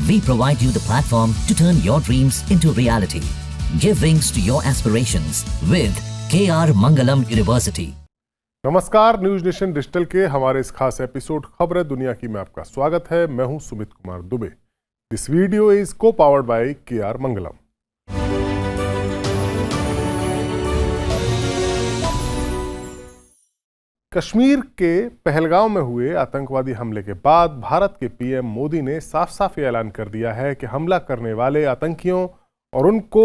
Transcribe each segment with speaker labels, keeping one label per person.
Speaker 1: We provide you the platform to turn your dreams into reality. Give wings to your aspirations with KR Mangalam University.
Speaker 2: नमस्कार, news nation digital के हमारे इस खास episode खबरें दुनिया की में आपका स्वागत है। मैं हूं Sumit Kumar Dubey. This video is को पावर्ड बाय KR मंगलम। कश्मीर के पहलगांव में हुए आतंकवादी हमले के बाद भारत के पीएम मोदी ने साफ साफ ये ऐलान कर दिया है कि हमला करने वाले आतंकियों और उनको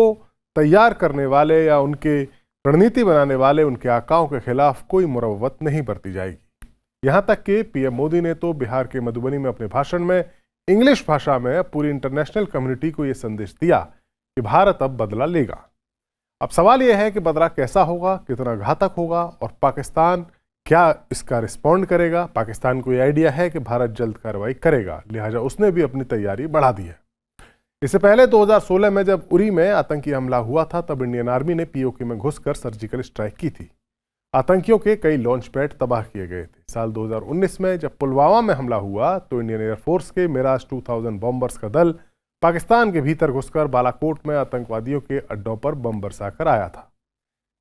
Speaker 2: तैयार करने वाले या उनके रणनीति बनाने वाले उनके आकाओं के खिलाफ कोई मुरव्वत नहीं बरती जाएगी। यहाँ तक कि पीएम मोदी ने तो बिहार के मधुबनी में अपने भाषण में इंग्लिश भाषा में पूरी इंटरनेशनल कम्युनिटी को ये संदेश दिया कि भारत अब बदला लेगा। अब सवाल यह है कि बदला कैसा होगा, कितना घातक होगा और पाकिस्तान क्या इसका रिस्पॉन्ड करेगा। पाकिस्तान को यह आइडिया है कि भारत जल्द कार्रवाई करेगा, लिहाजा उसने भी अपनी तैयारी बढ़ा दी है। इससे पहले 2016 में जब उरी में आतंकी हमला हुआ था, तब इंडियन आर्मी ने पीओके में घुसकर सर्जिकल स्ट्राइक की थी। आतंकियों के कई लॉन्च पैड तबाह किए गए थे। साल 2019 में जब पुलवामा में हमला हुआ तो इंडियन एयरफोर्स के मिराज 2000 बॉम्बर्स का दल पाकिस्तान के भीतर घुसकर बालाकोट में आतंकवादियों के अड्डों पर बम बरसाकर आया था।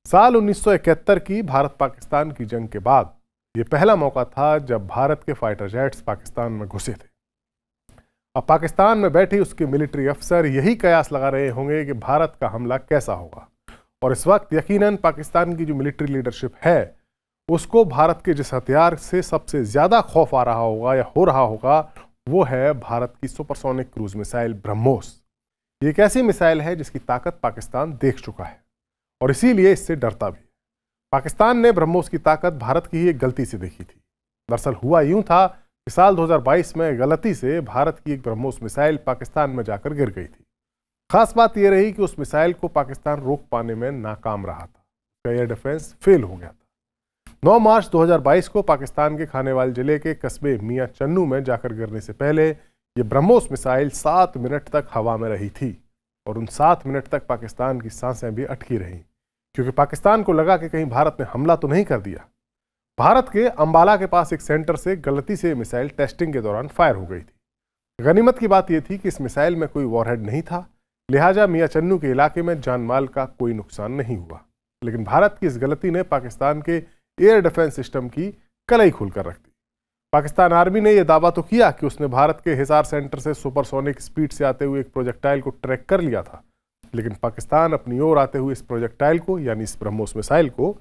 Speaker 2: साल 1971 की भारत पाकिस्तान की जंग के बाद ये पहला मौका था जब भारत के फाइटर जेट्स पाकिस्तान में घुसे थे। अब पाकिस्तान में बैठे उसके मिलिट्री अफसर यही कयास लगा रहे होंगे कि भारत का हमला कैसा होगा, और इस वक्त यकीनन पाकिस्तान की जो मिलिट्री लीडरशिप है उसको भारत के जिस हथियार से सबसे ज़्यादा खौफ आ रहा होगा या हो रहा होगा वो है भारत की सुपरसोनिक क्रूज मिसाइल ब्रह्मोस। ये एक ऐसी मिसाइल है जिसकी ताकत पाकिस्तान देख चुका है और इसीलिए इससे डरता भी। पाकिस्तान ने ब्रह्मोस की ताकत भारत की ही एक गलती से देखी थी। दरअसल हुआ यूं था कि साल 2022 में गलती से भारत की एक ब्रह्मोस मिसाइल पाकिस्तान में जाकर गिर गई थी। खास बात यह रही कि उस मिसाइल को पाकिस्तान रोक पाने में नाकाम रहा था। उसका एयर डिफेंस फेल हो गया था। 9 मार्च 2022 को पाकिस्तान के खानेवाल जिले के कस्बे मियां चन्नू में जाकर गिरने से पहले ये ब्रह्मोस मिसाइल 7 मिनट तक हवा में रही थी और उन 7 मिनट तक पाकिस्तान की सांसें भी अटकी रहीं, क्योंकि पाकिस्तान को लगा कि कहीं भारत ने हमला तो नहीं कर दिया। भारत के अंबाला के पास एक सेंटर से गलती से मिसाइल टेस्टिंग के दौरान फायर हो गई थी। गनीमत की बात यह थी कि इस मिसाइल में कोई वॉरहेड नहीं था, लिहाजा मियां चन्नू के इलाके में जान माल का कोई नुकसान नहीं हुआ। लेकिन भारत की इस गलती ने पाकिस्तान के एयर डिफेंस सिस्टम की कलई खोलकर रख दी। पाकिस्तान आर्मी ने यह दावा तो किया कि उसने भारत के हिसार सेंटर से सुपरसोनिक स्पीड से आते हुए एक प्रोजेक्टाइल को ट्रैक कर लिया था, लेकिन पाकिस्तान अपनी ओर आते हुए इस प्रोजेक्टाइल को यानी इस ब्रह्मोस मिसाइल को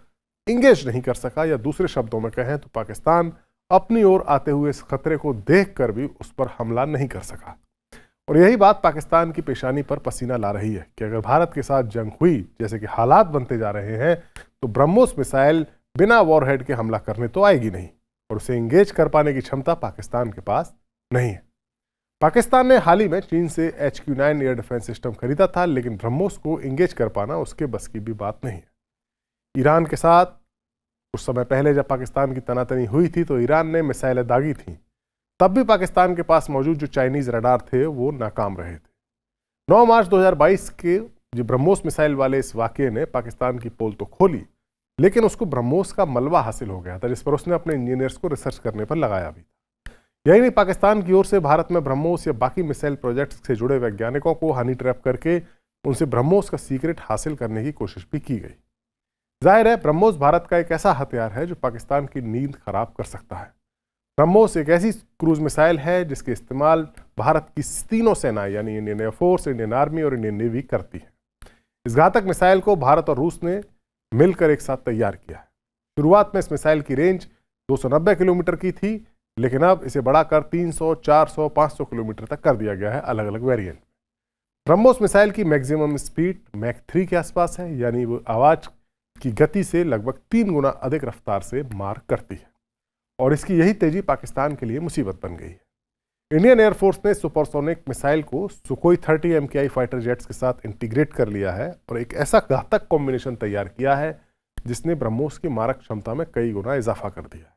Speaker 2: इंगेज नहीं कर सका, या दूसरे शब्दों में कहें तो पाकिस्तान अपनी ओर आते हुए इस खतरे को देखकर भी उस पर हमला नहीं कर सका। और यही बात पाकिस्तान की पेशानी पर पसीना ला रही है कि अगर भारत के साथ जंग हुई, जैसे कि हालात बनते जा रहे हैं, तो ब्रह्मोस मिसाइल बिना वॉरहेड के हमला करने तो आएगी नहीं और उसे इंगेज कर पाने की क्षमता पाकिस्तान के पास नहीं है। पाकिस्तान ने हाल ही में चीन से HQ-9 एयर डिफेंस सिस्टम खरीदा था, लेकिन ब्रह्मोस को इंगेज कर पाना उसके बस की भी बात नहीं है। ईरान के साथ कुछ समय पहले जब पाकिस्तान की तनातनी हुई थी तो ईरान ने मिसाइलें दागी थीं, तब भी पाकिस्तान के पास मौजूद जो चाइनीज रडार थे वो नाकाम रहे थे। 9 मार्च 2022 के जो ब्रह्मोस मिसाइल वाले इस वाकये ने पाकिस्तान की पोल तो खोली, लेकिन उसको ब्रह्मोस का मलबा हासिल हो गया था, जिस पर उसने अपने इंजीनियर्स को रिसर्च करने पर लगाया भी था। यही नहीं, पाकिस्तान की ओर से भारत में ब्रह्मोस या बाकी मिसाइल प्रोजेक्ट्स से जुड़े वैज्ञानिकों को हनी ट्रैप करके उनसे ब्रह्मोस का सीक्रेट हासिल करने की कोशिश भी की गई। जाहिर है, ब्रह्मोस भारत का एक ऐसा हथियार है जो पाकिस्तान की नींद खराब कर सकता है। ब्रह्मोस एक ऐसी क्रूज मिसाइल है जिसके इस्तेमाल भारत की तीनों सेनाएं यानी इंडियन एयरफोर्स, इंडियन आर्मी और इंडियन नेवी करती है। इस घातक मिसाइल को भारत और रूस ने मिलकर एक साथ तैयार किया है। शुरुआत में इस मिसाइल की रेंज 290 किलोमीटर की थी, लेकिन अब इसे बढ़ाकर 300, 400, 500 किलोमीटर तक कर दिया गया है अलग अलग वेरिएंट। ब्रह्मोस मिसाइल की मैक्सिमम स्पीड मैक 3 के आसपास है, यानी वो आवाज की गति से लगभग 3 गुना अधिक रफ्तार से मार करती है, और इसकी यही तेजी पाकिस्तान के लिए मुसीबत बन गई है। इंडियन एयरफोर्स ने सुपरसोनिक मिसाइल को सुखोई 30 MKI फाइटर जेट्स के साथ इंटीग्रेट कर लिया है और एक ऐसा घातक कॉम्बिनेशन तैयार किया है जिसने ब्रह्मोस की मारक क्षमता में कई गुना इजाफा कर दिया है।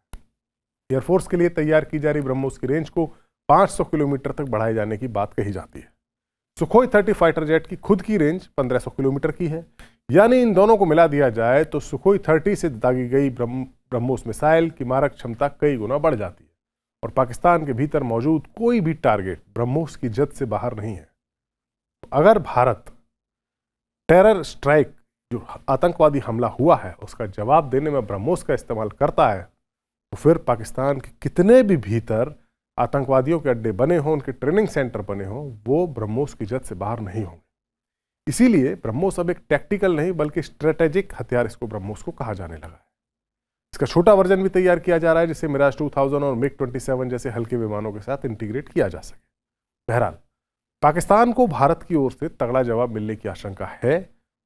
Speaker 2: एयरफोर्स के लिए तैयार की जा रही ब्रह्मोस की रेंज को 500 किलोमीटर तक बढ़ाए जाने की बात कही जाती है। सुखोई 30 फाइटर जेट की खुद की रेंज 1500 किलोमीटर की है, यानी इन दोनों को मिला दिया जाए तो सुखोई 30 से दागी गई ब्रह्मोस मिसाइल की मारक क्षमता कई गुना बढ़ जाती है और पाकिस्तान के भीतर मौजूद कोई भी टारगेट ब्रह्मोस की जद से बाहर नहीं है। अगर भारत टेरर स्ट्राइक, जो आतंकवादी हमला हुआ है, उसका जवाब देने में ब्रह्मोस का इस्तेमाल करता है, तो फिर पाकिस्तान के कितने भी भीतर आतंकवादियों के अड्डे बने हों, उनके ट्रेनिंग सेंटर बने हों, वो ब्रह्मोस की जद से बाहर नहीं होंगे। इसीलिए ब्रह्मोस अब एक टैक्टिकल नहीं बल्कि स्ट्रेटेजिक हथियार इसको ब्रह्मोस को कहा जाने लगा है। इसका छोटा वर्जन भी तैयार किया जा रहा है जिसे मिराज 2000 और मिग 27 जैसे हल्के विमानों के साथ इंटीग्रेट किया जा सके। बहरहाल पाकिस्तान को भारत की ओर से तगड़ा जवाब मिलने की आशंका है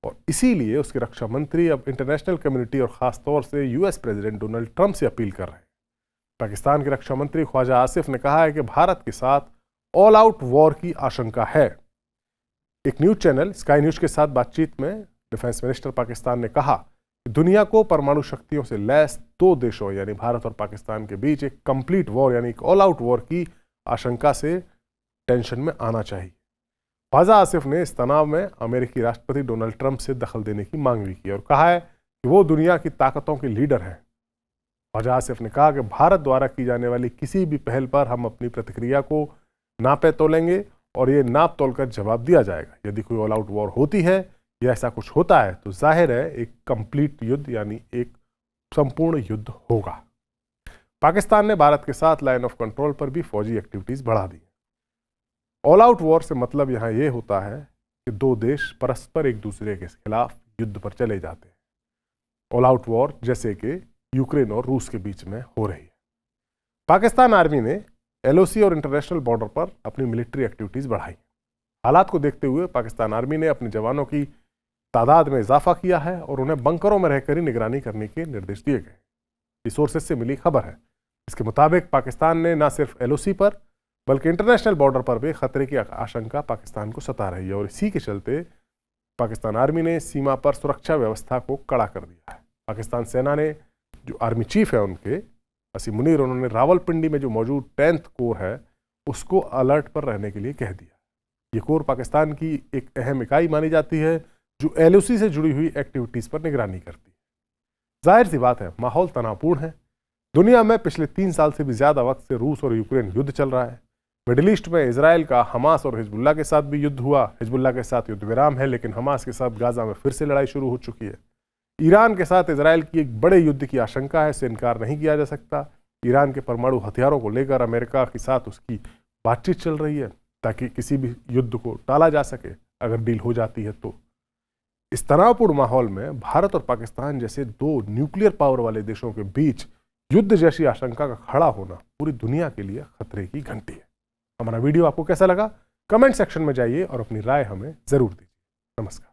Speaker 2: और इसीलिए उसके रक्षा मंत्री अब इंटरनेशनल कम्युनिटी और खासतौर से यूएस प्रेसिडेंट डोनाल्ड ट्रंप से अपील कर रहे हैं। पाकिस्तान के रक्षा मंत्री ख्वाजा आसिफ ने कहा है कि भारत के साथ ऑल आउट वॉर की आशंका है। एक न्यूज चैनल स्काई न्यूज के साथ बातचीत में डिफेंस मिनिस्टर पाकिस्तान ने कहा कि दुनिया को परमाणु शक्तियों से लैस दो देशों यानी भारत और पाकिस्तान के बीच एक कंप्लीट वॉर यानी एक ऑल आउट वॉर की आशंका से टेंशन में आना चाहिए। ख्वाजा आसिफ ने इस तनाव में अमेरिकी राष्ट्रपति डोनाल्ड ट्रंप से दखल देने की मांग भी की और कहा है कि वो दुनिया की ताकतों के लीडर हैं। ख्वाजा आसिफ ने कहा कि भारत द्वारा की जाने वाली किसी भी पहल पर हम अपनी प्रतिक्रिया को नापे तोलेंगे और ये नाप तोल कर जवाब दिया जाएगा। यदि कोई ऑल आउट वॉर होती है या ऐसा कुछ होता है तो जाहिर है एक कंप्लीट युद्ध यानी एक संपूर्ण युद्ध होगा। पाकिस्तान ने भारत के साथ लाइन ऑफ कंट्रोल पर भी फौजी एक्टिविटीज बढ़ा दी। ऑल आउट वॉर से मतलब यहाँ ये होता है कि दो देश परस्पर एक दूसरे के खिलाफ युद्ध पर चले जाते हैं। ऑल आउट वॉर जैसे कि यूक्रेन और रूस के बीच में हो रही है। पाकिस्तान आर्मी ने एलओसी और इंटरनेशनल बॉर्डर पर अपनी मिलिट्री एक्टिविटीज बढ़ाई। हालात को देखते हुए पाकिस्तान आर्मी ने अपने जवानों की तादाद में इजाफा किया है और उन्हें बंकरों में रहकर ही निगरानी करने के निर्देश दिए गए। रिसोर्सेज से मिली खबर है। इसके मुताबिक पाकिस्तान ने न सिर्फ एलओसी पर बल्कि इंटरनेशनल बॉर्डर पर भी खतरे की आशंका पाकिस्तान को सता रही है और इसी के चलते पाकिस्तान आर्मी ने सीमा पर सुरक्षा व्यवस्था को कड़ा कर दिया है। पाकिस्तान सेना ने जो आर्मी चीफ है उनके असीम मुनीर, उन्होंने रावलपिंडी में जो मौजूद 10th कोर है उसको अलर्ट पर रहने के लिए कह दिया। ये कोर पाकिस्तान की एक अहम इकाई मानी जाती है जो एलओसी से जुड़ी हुई एक्टिविटीज़ पर निगरानी करती है। जाहिर सी बात है माहौल तनावपूर्ण है। दुनिया में पिछले 3 साल से भी ज़्यादा वक्त से रूस और यूक्रेन युद्ध चल रहा है। मिडिल ईस्ट में इजराइल का हमास और हिजबुल्लाह के साथ भी युद्ध हुआ। हिजबुल्लाह के साथ युद्ध विराम है लेकिन हमास के साथ गाजा में फिर से लड़ाई शुरू हो चुकी है। ईरान के साथ इजराइल की एक बड़े युद्ध की आशंका है, इससे इनकार नहीं किया जा सकता। ईरान के परमाणु हथियारों को लेकर अमेरिका के साथ उसकी बातचीत चल रही है ताकि किसी भी युद्ध को टाला जा सके अगर डील हो जाती है तो। इस तनावपूर्ण माहौल में भारत और पाकिस्तान जैसे दो न्यूक्लियर पावर वाले देशों के बीच युद्ध जैसी आशंका का खड़ा होना पूरी दुनिया के लिए खतरे की घंटी है। हमारा वीडियो आपको कैसा लगा? कमेंट सेक्शन में जाइए और अपनी राय हमें जरूर दीजिए। नमस्कार।